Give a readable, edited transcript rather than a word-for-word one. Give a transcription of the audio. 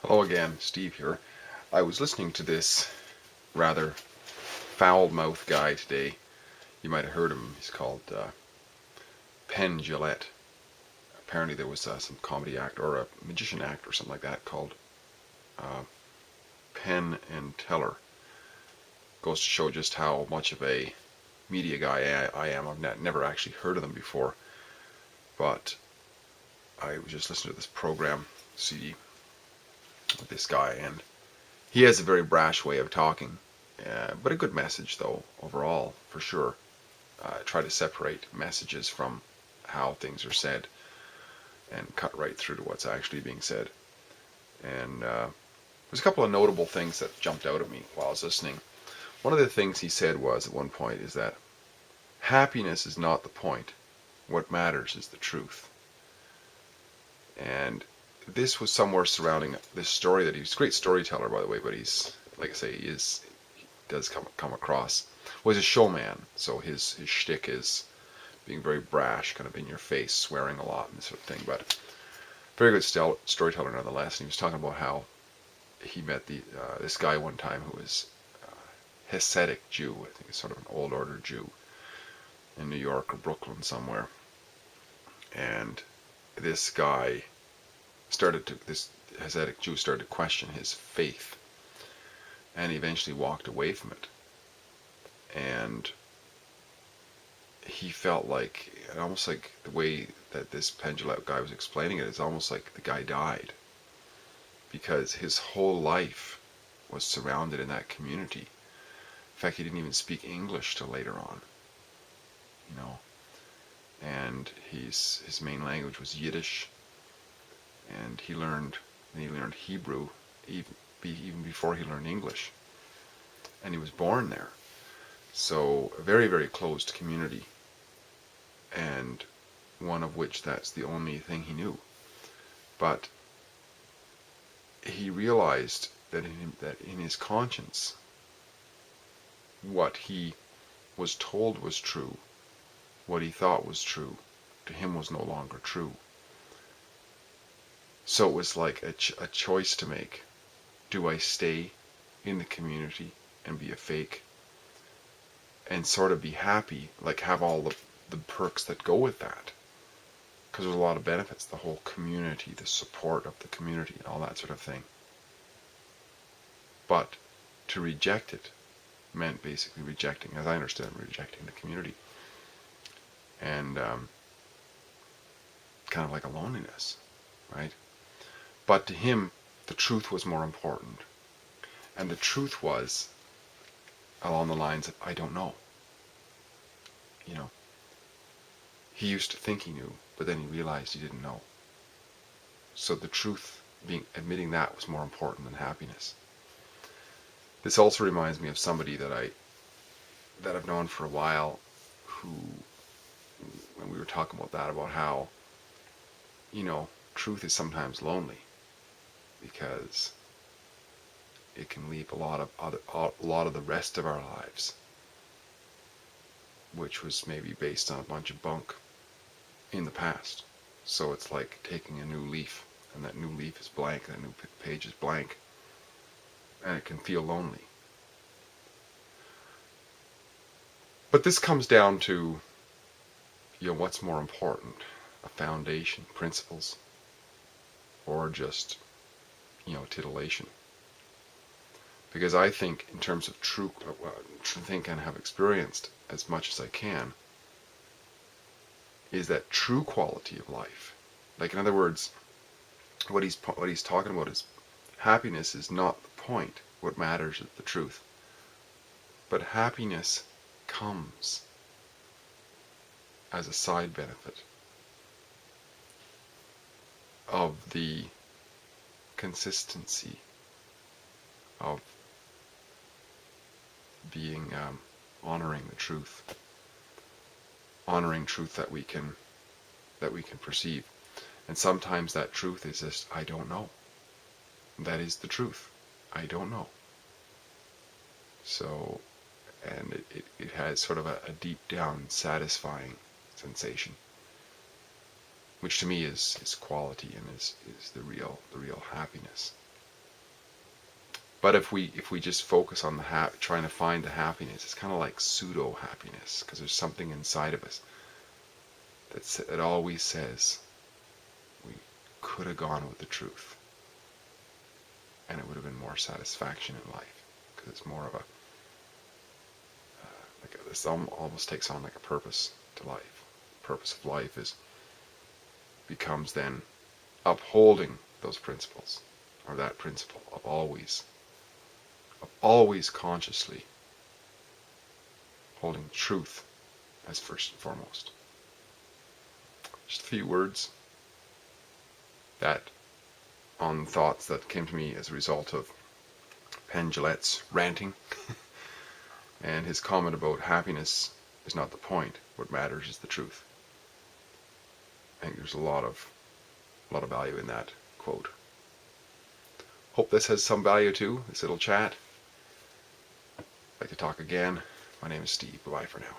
Hello again, Steve here. I was listening to this rather foul-mouthed guy today. You might have heard him. He's called Penn Jillette. Apparently there was some comedy act or a magician act or something like that called uh, Penn and Teller. Goes to show just how much of a media guy I am. I've never actually heard of them before, but I was just listening to this program CD with this guy, and he has a very brash way of talking, but a good message though overall for sure. Try to separate messages from how things are said and cut right through to what's actually being said. And there's a couple of notable things that jumped out at me while I was listening. One of the things he said was at one point is that happiness is not the point. What matters is the truth. And this was somewhere surrounding this story that he's a great storyteller, by the way, but he's, like I say, he does come across, well, he's a showman, so his shtick is being very brash, kind of in your face, swearing a lot and this sort of thing, but very good storyteller nonetheless. And he was talking about how he met this guy one time who was Hasidic Jew, I think it's sort of an old order Jew in New York or Brooklyn somewhere. And this Hasidic Jew started to question his faith, and he eventually walked away from it. And he felt like, almost like the way that this Penn Jillette guy was explaining it, is almost like the guy died, because his whole life was surrounded in that community. In fact, he didn't even speak English till later on, you know. And his main language was Yiddish, and he learned Hebrew even before he learned English. And he was born there, so a very, very closed community, and one of which that's the only thing he knew. But he realized that in his conscience, what he was told was true, what he thought was true, to him was no longer true. So it was like a choice to make. Do I stay in the community and be a fake and sort of be happy, like have all the perks that go with that? Because there's a lot of benefits, the whole community, the support of the community, and all that sort of thing. But to reject it meant basically rejecting, as I understand, rejecting the community. And kind of like a loneliness, right? But to him, the truth was more important. And the truth was along the lines of, I don't know. You know, he used to think he knew, but then he realized he didn't know. So the truth, admitting that, was more important than happiness. This also reminds me of somebody that I've known for a while, who, when we were talking about that, about how, you know, truth is sometimes lonely, because it can leave a lot of the rest of our lives, which was maybe based on a bunch of bunk in the past. So it's like taking a new leaf, and that new leaf is blank, that new page is blank, and it can feel lonely. But this comes down to, you know, what's more important, a foundation, principles, or just, you know, titillation. Because I think, in terms of true think and have experienced as much as I can, is that true quality of life. Like, in other words, what he's talking about is happiness is not the point. What matters is the truth. But happiness comes as a side benefit of the consistency of being honoring the truth, honoring truth that we can perceive. And sometimes that truth is just, I don't know. That is the truth. I don't know. So, and it has sort of a deep down satisfying sensation, which to me is quality and is the real happiness. But if we just focus on trying to find the happiness, it's kind of like pseudo happiness, because there's something inside of us that always says we could have gone with the truth, and it would have been more satisfaction in life, because it's more of a this almost takes on like a purpose to life. The purpose of life becomes then upholding those principles, or that principle of always consciously holding truth as first and foremost. Just a few words that on thoughts that came to me as a result of Penn Jillette's ranting and his comment about happiness is not the point. What matters is the truth. I think there's a lot of value in that quote. Hope this has some value too, this little chat. I'd like to talk again. My name is Steve. Bye-bye for now.